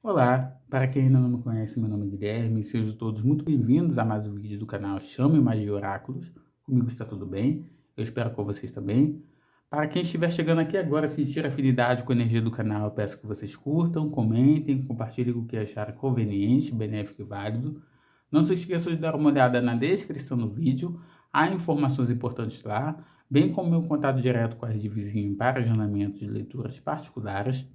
Olá, para quem ainda não me conhece, meu nome é Guilherme e sejam todos muito bem-vindos a mais um vídeo do canal Chame Magia Oráculos. Comigo está tudo bem, eu espero com vocês também. Para quem estiver chegando aqui agora, sentir afinidade com a energia do canal, eu peço que vocês curtam, comentem, compartilhem o que acharem conveniente, benéfico e válido. Não se esqueçam de dar uma olhada na descrição do vídeo, há informações importantes lá, bem como meu contato direto com a Rede Vizinho para agendamento de leituras particulares.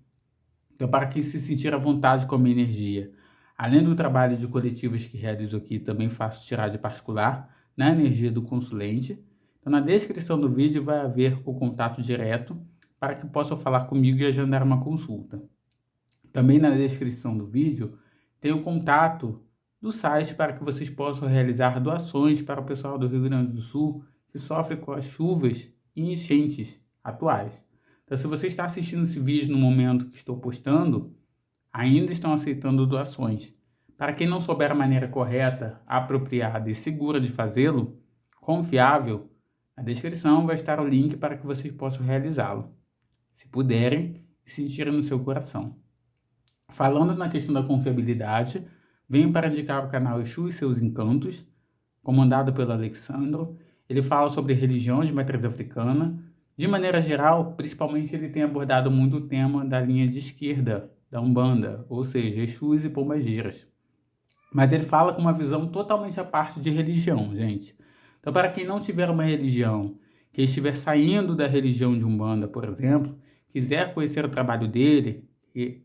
Então, para quem se sentir à vontade com a minha energia, além do trabalho de coletivos que realizo aqui, também faço tiragem particular na energia do consulente. Então, na descrição do vídeo vai haver o contato direto para que possam falar comigo e agendar uma consulta. Também na descrição do vídeo tem o contato do site para que vocês possam realizar doações para o pessoal do Rio Grande do Sul que sofre com as chuvas e enchentes atuais. Então, se você está assistindo esse vídeo no momento que estou postando, ainda estão aceitando doações. Para quem não souber a maneira correta, apropriada e segura de fazê-lo, confiável, na descrição vai estar o link para que vocês possam realizá-lo, se puderem e sentirem no seu coração. Falando na questão da confiabilidade, venho para indicar o canal Exu e seus Encantos, comandado pelo Alexandro. Ele fala sobre religião de matriz africana. De maneira geral, principalmente ele tem abordado muito o tema da linha de esquerda da Umbanda, ou seja, Exus e Pombagiras. Mas ele fala com uma visão totalmente à parte de religião, gente. Então, para quem não tiver uma religião, que estiver saindo da religião de Umbanda, por exemplo, quiser conhecer o trabalho dele, e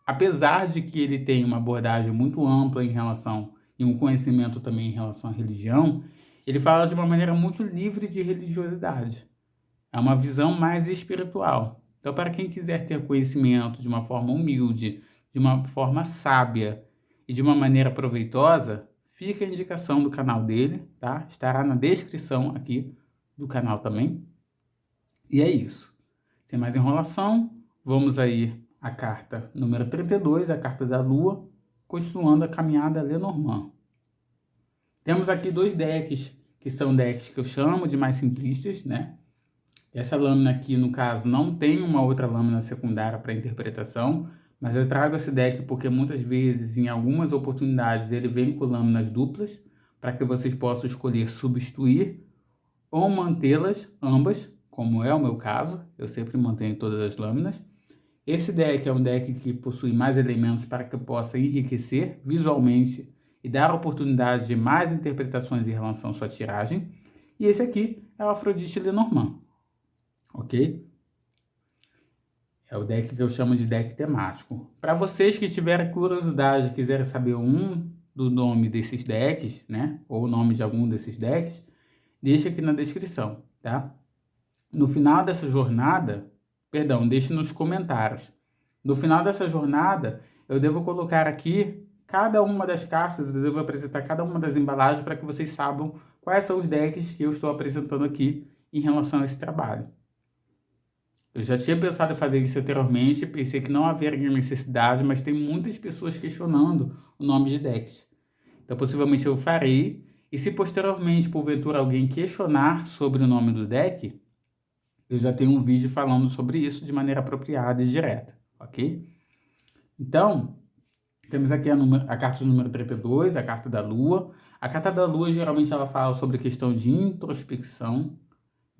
apesar de que ele tem uma abordagem muito ampla em relação e um conhecimento também em relação à religião, ele fala de uma maneira muito livre de religiosidade. É uma visão mais espiritual. Então, para quem quiser ter conhecimento de uma forma humilde, de uma forma sábia e de uma maneira proveitosa, fica a indicação do canal dele, tá? Estará na descrição aqui do canal também. E é isso. Sem mais enrolação, vamos aí à carta número 32, a carta da Lua, continuando a caminhada Lenormand. Temos aqui dois decks, que são decks que eu chamo de mais simplistas, né? Essa lâmina aqui, no caso, não tem uma outra lâmina secundária para interpretação, mas eu trago esse deck porque muitas vezes, em algumas oportunidades, ele vem com lâminas duplas, para que vocês possam escolher substituir ou mantê-las ambas, como é o meu caso, eu sempre mantenho todas as lâminas. Esse deck é um deck que possui mais elementos para que eu possa enriquecer visualmente e dar oportunidade de mais interpretações em relação à sua tiragem. E esse aqui é o Afrodite Lenormand, ok? É o deck que eu chamo de deck temático. Para vocês que tiverem curiosidade e quiserem saber do nome desses decks, né, ou o nome de algum desses decks, deixa aqui na descrição, tá? No final dessa jornada, deixe nos comentários. No final dessa jornada, eu devo colocar aqui cada uma das cartas, eu devo apresentar cada uma das embalagens para que vocês saibam quais são os decks que eu estou apresentando aqui em relação a esse trabalho. Eu já tinha pensado em fazer isso anteriormente, pensei que não haveria necessidade, mas tem muitas pessoas questionando o nome de decks. Então, possivelmente eu farei, e se posteriormente, porventura, alguém questionar sobre o nome do deck, eu já tenho um vídeo falando sobre isso de maneira apropriada e direta, ok? Então, temos aqui a carta número 32, a carta da Lua. A carta da Lua, geralmente, ela fala sobre a questão de introspecção,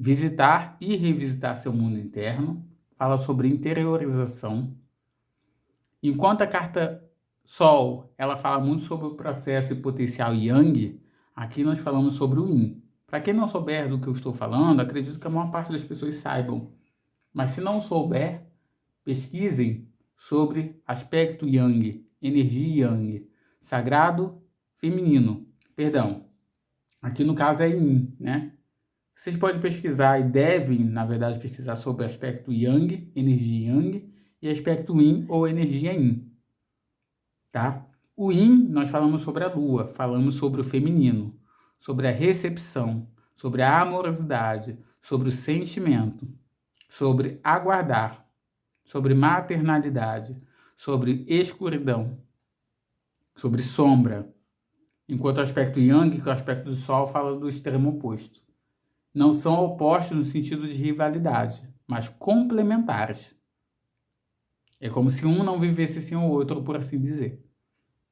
visitar e revisitar seu mundo interno, fala sobre interiorização. Enquanto a carta Sol, ela fala muito sobre o processo e potencial Yang, aqui nós falamos sobre o Yin. Para quem não souber do que eu estou falando, acredito que a maior parte das pessoas saibam. Mas se não souber, pesquisem sobre aspecto Yang, energia Yang, sagrado feminino. Perdão, aqui no caso é Yin, né? Vocês podem pesquisar e devem, na verdade, pesquisar sobre aspecto Yang, energia Yang, e aspecto Yin ou energia Yin, tá? O Yin, nós falamos sobre a Lua, falamos sobre o feminino, sobre a recepção, sobre a amorosidade, sobre o sentimento, sobre aguardar, sobre maternalidade, sobre escuridão, sobre sombra. Enquanto o aspecto Yang, que é o aspecto do Sol, fala do extremo oposto. Não são opostos no sentido de rivalidade, mas complementares. É como se um não vivesse sem o outro, por assim dizer.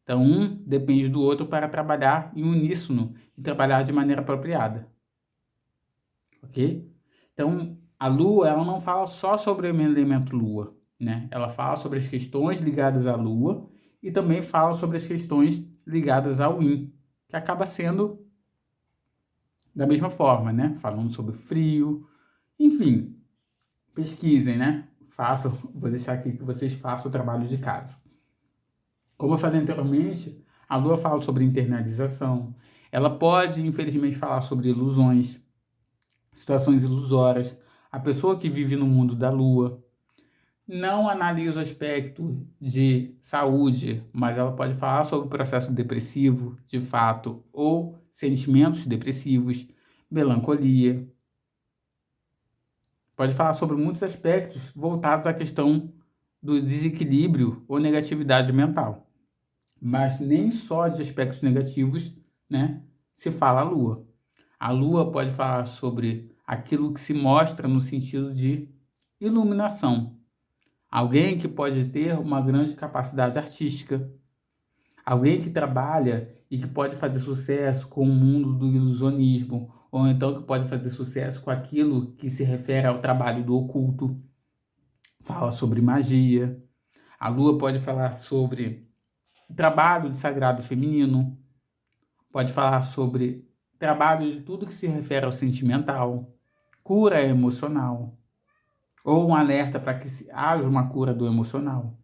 Então, um depende do outro para trabalhar em uníssono e trabalhar de maneira apropriada, ok? Então, a Lua, ela não fala só sobre o elemento Lua, né? Ela fala sobre as questões ligadas à Lua e também fala sobre as questões ligadas ao Yin, que acaba sendo da mesma forma, né? Falando sobre frio, enfim, pesquisem, né? Façam, vou deixar aqui que vocês façam o trabalho de casa. Como eu falei anteriormente, a Lua fala sobre internalização. Ela pode, infelizmente, falar sobre ilusões, situações ilusórias. A pessoa que vive no mundo da Lua não analisa o aspecto de saúde, mas ela pode falar sobre o processo depressivo, de fato, ou sentimentos depressivos, melancolia. Pode falar sobre muitos aspectos voltados à questão do desequilíbrio ou negatividade mental. Mas nem só de aspectos negativos, né, se fala a Lua. A Lua pode falar sobre aquilo que se mostra no sentido de iluminação. Alguém que pode ter uma grande capacidade artística, alguém que trabalha e que pode fazer sucesso com o mundo do ilusionismo, ou então que pode fazer sucesso com aquilo que se refere ao trabalho do oculto. Fala sobre magia. A Lua pode falar sobre trabalho de sagrado feminino, pode falar sobre trabalho de tudo que se refere ao sentimental, cura emocional, ou um alerta para que haja uma cura do emocional,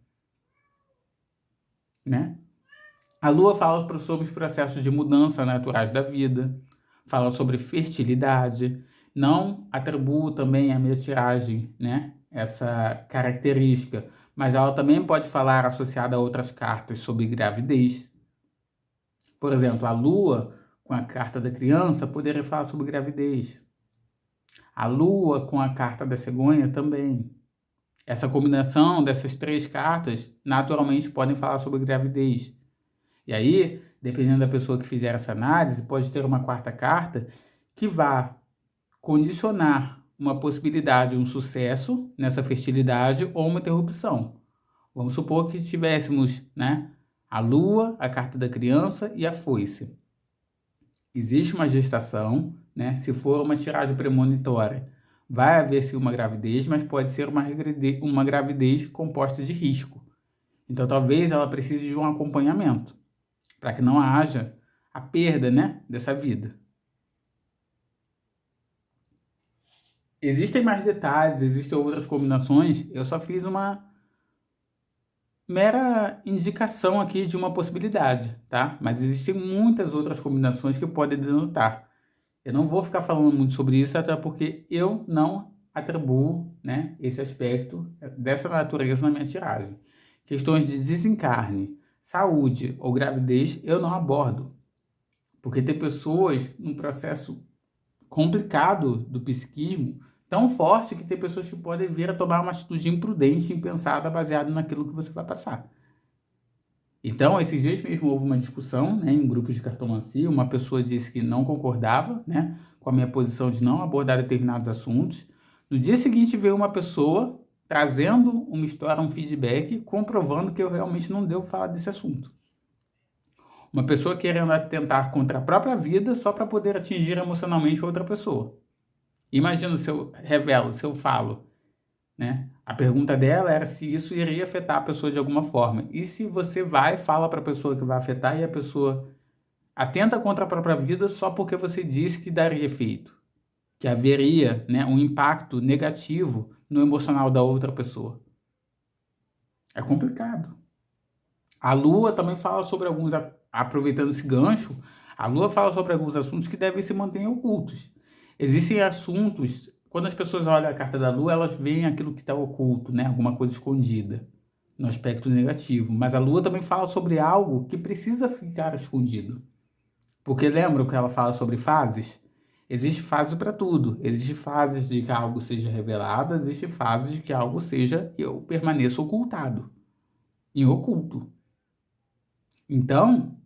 né? A Lua fala sobre os processos de mudança naturais da vida, fala sobre fertilidade, não atribuo também à minha tiragem, né, essa característica, mas ela também pode falar associada a outras cartas sobre gravidez. Por exemplo, a Lua, com a carta da criança, poderia falar sobre gravidez. A Lua, com a carta da cegonha, também. Essa combinação dessas três cartas, naturalmente, podem falar sobre gravidez. E aí, dependendo da pessoa que fizer essa análise, pode ter uma quarta carta que vá condicionar uma possibilidade, um sucesso nessa fertilidade ou uma interrupção. Vamos supor que tivéssemos, né, a Lua, a carta da criança e a foice. Existe uma gestação, né? Se for uma tiragem premonitória, vai haver sim uma gravidez, mas pode ser uma gravidez composta de risco. Então, talvez ela precise de um acompanhamento, para que não haja a perda, né, dessa vida. Existem mais detalhes, existem outras combinações, eu só fiz uma mera indicação aqui de uma possibilidade, tá? Mas existem muitas outras combinações que podem denotar. Eu não vou ficar falando muito sobre isso, até porque eu não atribuo, né, esse aspecto dessa natureza na minha tiragem. Questões de desencarne, saúde ou gravidez eu não abordo, porque tem pessoas num processo complicado do psiquismo tão forte que tem pessoas que podem vir a tomar uma atitude imprudente, impensada, baseada naquilo que você vai passar. Então, esses dias mesmo houve uma discussão, né, em grupos de cartomancia, uma pessoa disse que não concordava, né, com a minha posição de não abordar determinados assuntos. No dia seguinte veio uma pessoa trazendo uma história, um feedback, comprovando que eu realmente não devo falar desse assunto. Uma pessoa querendo atentar contra a própria vida só para poder atingir emocionalmente outra pessoa. Imagina se eu revelo, se eu falo, né? A pergunta dela era se isso iria afetar a pessoa de alguma forma. E se você vai e fala para a pessoa que vai afetar e a pessoa atenta contra a própria vida só porque você disse que daria efeito, que haveria, né, um impacto negativo no emocional da outra pessoa. É complicado. A Lua também fala sobre alguns, aproveitando esse gancho, a Lua fala sobre alguns assuntos que devem se manter ocultos. Existem assuntos, quando as pessoas olham a carta da Lua, elas veem aquilo que está oculto, né? Alguma coisa escondida, no aspecto negativo. Mas a Lua também fala sobre algo que precisa ficar escondido. Porque lembra o que ela fala sobre fases? Existe fase para tudo. Existe fases de que algo seja revelado, existe fases de que algo seja, eu permaneça ocultado, em oculto. Então,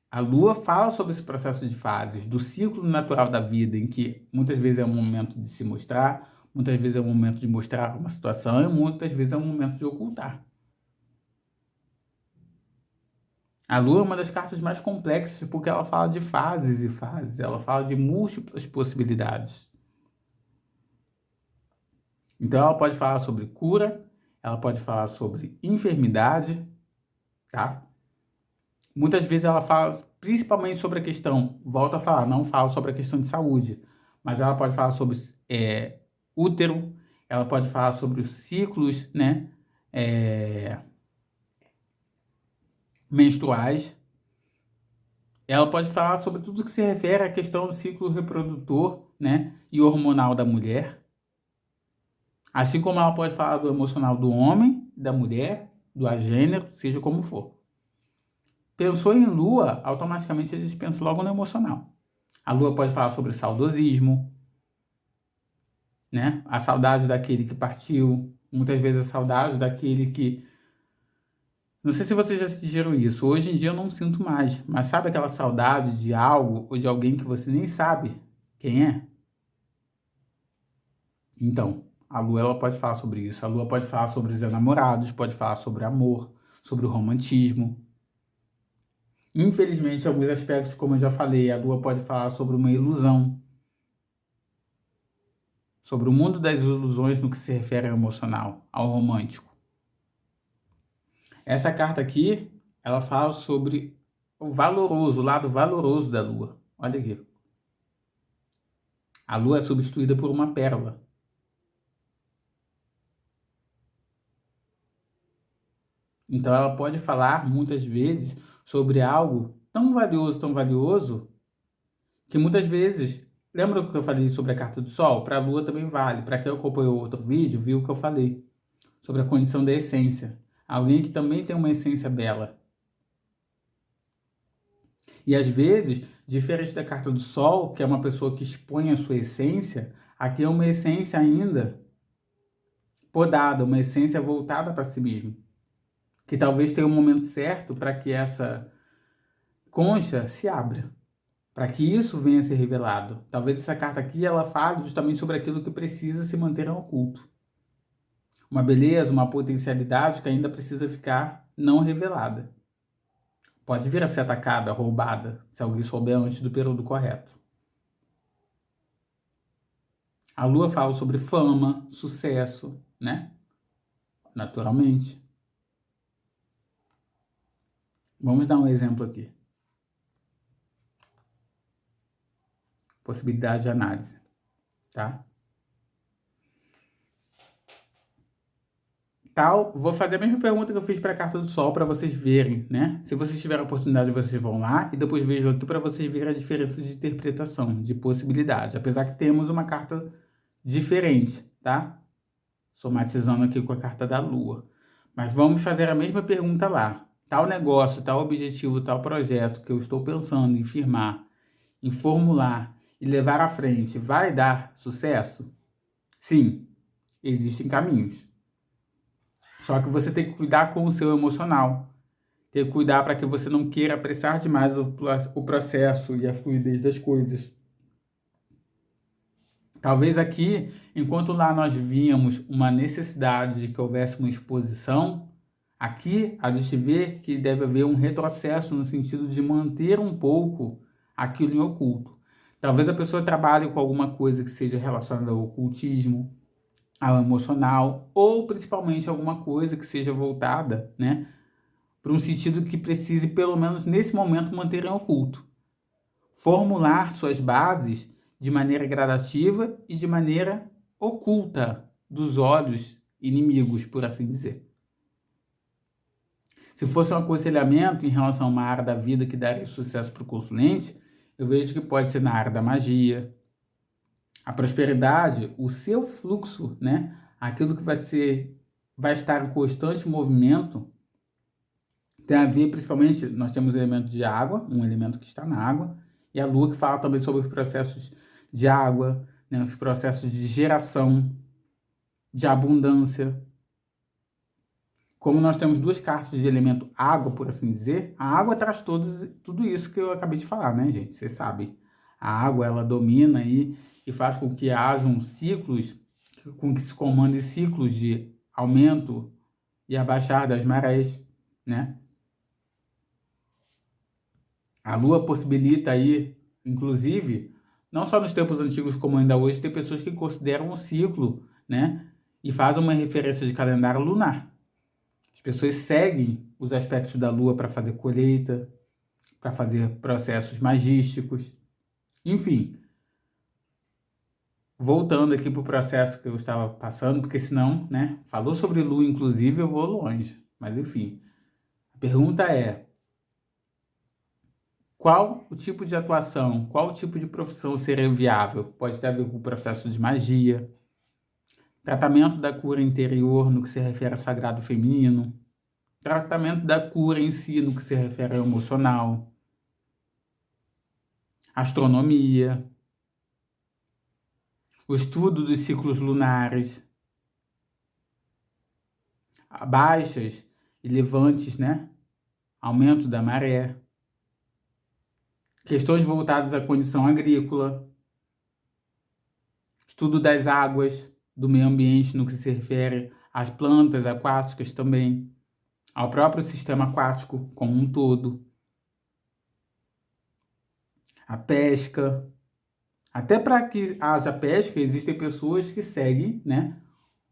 a Lua fala sobre esse processo de fases, do ciclo natural da vida, em que muitas vezes é um momento de se mostrar, muitas vezes é um momento de mostrar uma situação e muitas vezes é um momento de ocultar. A Lua é uma das cartas mais complexas porque ela fala de fases e fases, ela fala de múltiplas possibilidades. Então ela pode falar sobre cura, ela pode falar sobre enfermidade, tá? Muitas vezes ela fala principalmente sobre a questão, volto a falar, não falo sobre a questão de saúde, mas ela pode falar sobre útero, ela pode falar sobre os ciclos, né, menstruais. Ela pode falar sobre tudo que se refere à questão do ciclo reprodutor, né, e hormonal da mulher. Assim como ela pode falar do emocional do homem, da mulher, do agênero, seja como for. Pensou em lua, automaticamente a gente pensa logo no emocional. A lua pode falar sobre saudosismo, né? A saudade daquele que partiu, muitas vezes a saudade daquele que... Não sei se vocês já sentiram isso, hoje em dia eu não sinto mais, mas sabe aquela saudade de algo ou de alguém que você nem sabe quem é? Então, a lua ela pode falar sobre isso, a lua pode falar sobre os enamorados, pode falar sobre amor, sobre o romantismo. Infelizmente, em alguns aspectos, como eu já falei, a lua pode falar sobre uma ilusão, sobre o mundo das ilusões no que se refere ao emocional, ao romântico. Essa carta aqui, ela fala sobre o valoroso, o lado valoroso da lua. Olha aqui. A lua é substituída por uma pérola. Então ela pode falar muitas vezes sobre algo tão valioso, que muitas vezes, lembra o que eu falei sobre a carta do Sol? Para a Lua também vale. Para quem acompanhou outro vídeo, viu o que eu falei sobre a condição da essência. Alguém que também tem uma essência bela. E às vezes, diferente da carta do Sol, que é uma pessoa que expõe a sua essência, aqui é uma essência ainda podada, uma essência voltada para si mesmo. Que talvez tenha um momento certo para que essa concha se abra, para que isso venha a ser revelado. Talvez essa carta aqui ela fale justamente sobre aquilo que precisa se manter oculto. Uma beleza, uma potencialidade que ainda precisa ficar não revelada. Pode vir a ser atacada, roubada, se alguém souber antes do período correto. A Lua fala sobre fama, sucesso, né? Naturalmente. Vamos dar um exemplo aqui. Possibilidade de análise, tá? Vou fazer a mesma pergunta que eu fiz para a carta do Sol para vocês verem, né? Se vocês tiverem a oportunidade, vocês vão lá e depois vejam aqui para vocês verem a diferença de interpretação, de possibilidade. Apesar que temos uma carta diferente, tá? Somatizando aqui com a carta da Lua. Mas vamos fazer a mesma pergunta lá. Tal negócio, tal objetivo, tal projeto que eu estou pensando em firmar, em formular e levar à frente, vai dar sucesso? Sim, existem caminhos. Só que você tem que cuidar com o seu emocional. Tem que cuidar para que você não queira apressar demais o processo e a fluidez das coisas. Talvez aqui, enquanto lá nós víamos uma necessidade de que houvesse uma exposição, aqui a gente vê que deve haver um retrocesso no sentido de manter um pouco aquilo em oculto. Talvez a pessoa trabalhe com alguma coisa que seja relacionada ao ocultismo, ao emocional, ou principalmente alguma coisa que seja voltada, né, para um sentido que precise, pelo menos nesse momento, manter em oculto. Formular suas bases de maneira gradativa e de maneira oculta dos olhos inimigos, por assim dizer. Se fosse um aconselhamento em relação a uma área da vida que daria sucesso para o consulente, eu vejo que pode ser na área da magia. A prosperidade, o seu fluxo, né? Aquilo que vai estar em constante movimento, tem a ver principalmente, nós temos o elemento de água, um elemento que está na água, e a Lua que fala também sobre os processos de água, né? Os processos de geração, de abundância. Como nós temos duas cartas de elemento água, por assim dizer, a água traz tudo isso que eu acabei de falar, né, gente? Vocês sabem. A água, ela domina aí e faz com que hajam ciclos que com que se comandem ciclos de aumento e abaixar das marés, né? A Lua possibilita aí, inclusive, não só nos tempos antigos como ainda hoje, tem pessoas que consideram um ciclo, né? E fazem uma referência de calendário lunar. As pessoas seguem os aspectos da Lua para fazer colheita, para fazer processos magísticos, enfim. Voltando aqui para o processo que eu estava passando, porque senão, né? Falou sobre Lua, inclusive, eu vou longe. Mas enfim, a pergunta é: qual o tipo de atuação, qual o tipo de profissão seria viável? Pode ter a ver com o processo de magia, tratamento da cura interior no que se refere ao sagrado feminino, tratamento da cura em si no que se refere ao emocional, astronomia, o estudo dos ciclos lunares, baixas e levantes, né? Aumento da maré, questões voltadas à condição agrícola, estudo das águas, do meio ambiente no que se refere às plantas aquáticas também, ao próprio sistema aquático como um todo, a pesca. Até para que haja pesca, existem pessoas que seguem, né,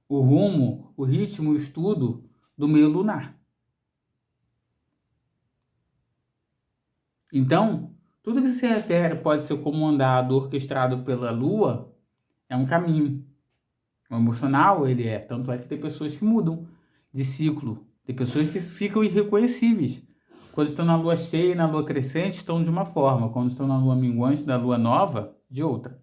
o rumo, o ritmo, o estudo do meio lunar. Então, tudo que se refere pode ser comandado, orquestrado pela Lua, é um caminho. O emocional, ele é. Tanto é que tem pessoas que mudam de ciclo. Tem pessoas que ficam irreconhecíveis. Quando estão na lua cheia e na lua crescente, estão de uma forma. Quando estão na lua minguante, na lua nova, de outra.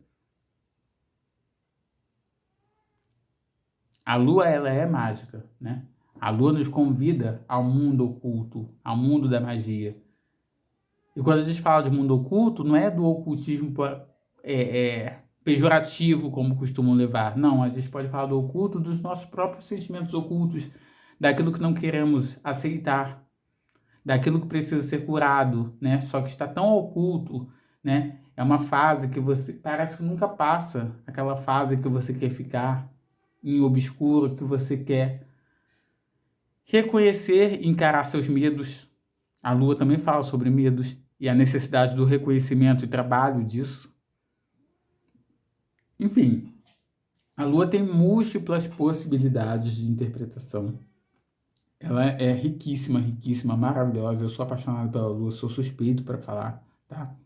A lua, ela é mágica, né? A lua nos convida ao mundo oculto, ao mundo da magia. E quando a gente fala de mundo oculto, não é do ocultismo pejorativo, como costumam levar. Não, a gente pode falar do oculto, dos nossos próprios sentimentos ocultos, daquilo que não queremos aceitar, daquilo que precisa ser curado, né? Só que está tão oculto, né? É uma fase que você parece que nunca passa, aquela fase que você quer ficar em obscuro, que você quer reconhecer e encarar seus medos. A Lua também fala sobre medos e a necessidade do reconhecimento e trabalho disso. Enfim, a Lua tem múltiplas possibilidades de interpretação. Ela é riquíssima, riquíssima, maravilhosa. Eu sou apaixonado pela Lua, sou suspeito para falar, tá?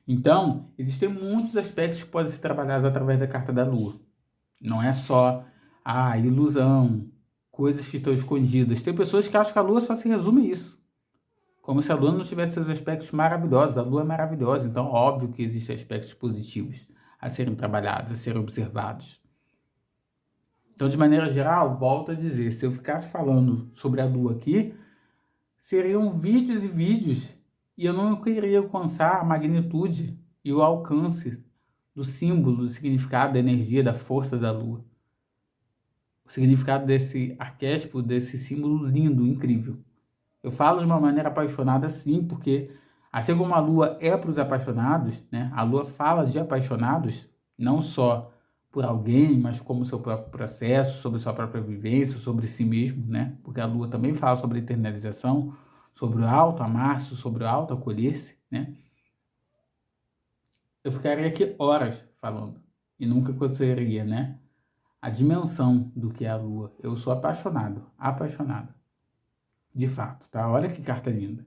Então, existem muitos aspectos que podem ser trabalhados através da carta da Lua. Não é só a ilusão, coisas que estão escondidas. Tem pessoas que acham que a Lua só se resume a isso. Como se a Lua não tivesse esses aspectos maravilhosos. A Lua é maravilhosa, então óbvio que existem aspectos positivos a serem trabalhados, a serem observados. Então, de maneira geral, volto a dizer, se eu ficasse falando sobre a Lua aqui, seriam vídeos e vídeos, e eu não queria alcançar a magnitude e o alcance do símbolo, do significado, da energia, da força da Lua. O significado desse arquétipo, desse símbolo lindo, incrível. Eu falo de uma maneira apaixonada, sim, porque assim como a Lua é para os apaixonados, né? A Lua fala de apaixonados, não só por alguém, mas como seu próprio processo, sobre sua própria vivência, sobre si mesmo, né? Porque a Lua também fala sobre eternalização, sobre o auto-amar-se, sobre o auto-acolher-se, né? Eu ficaria aqui horas falando e nunca conseguiria, né? A dimensão do que é a Lua. Eu sou apaixonado, apaixonado. De fato, tá? Olha que carta linda.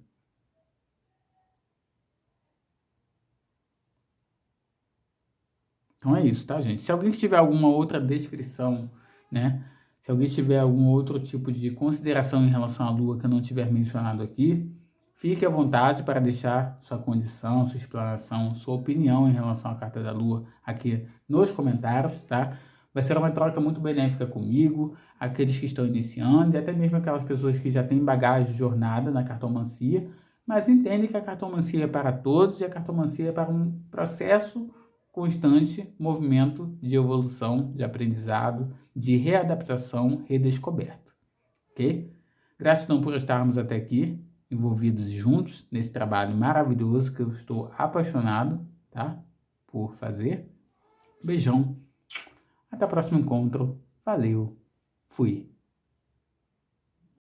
Então é isso, tá, gente? Se alguém tiver alguma outra descrição, né? Se alguém tiver algum outro tipo de consideração em relação à Lua que eu não tiver mencionado aqui, fique à vontade para deixar sua condição, sua explanação, sua opinião em relação à carta da Lua aqui nos comentários, tá? Vai ser uma troca muito benéfica comigo, aqueles que estão iniciando e até mesmo aquelas pessoas que já têm bagagem de jornada na cartomancia, mas entendem que a cartomancia é para todos e a cartomancia é para um processo constante movimento de evolução, de aprendizado, de readaptação, redescoberta, ok? Gratidão por estarmos até aqui, envolvidos juntos nesse trabalho maravilhoso que eu estou apaixonado, tá? Por fazer. Beijão, Até o próximo encontro. Valeu. Fui.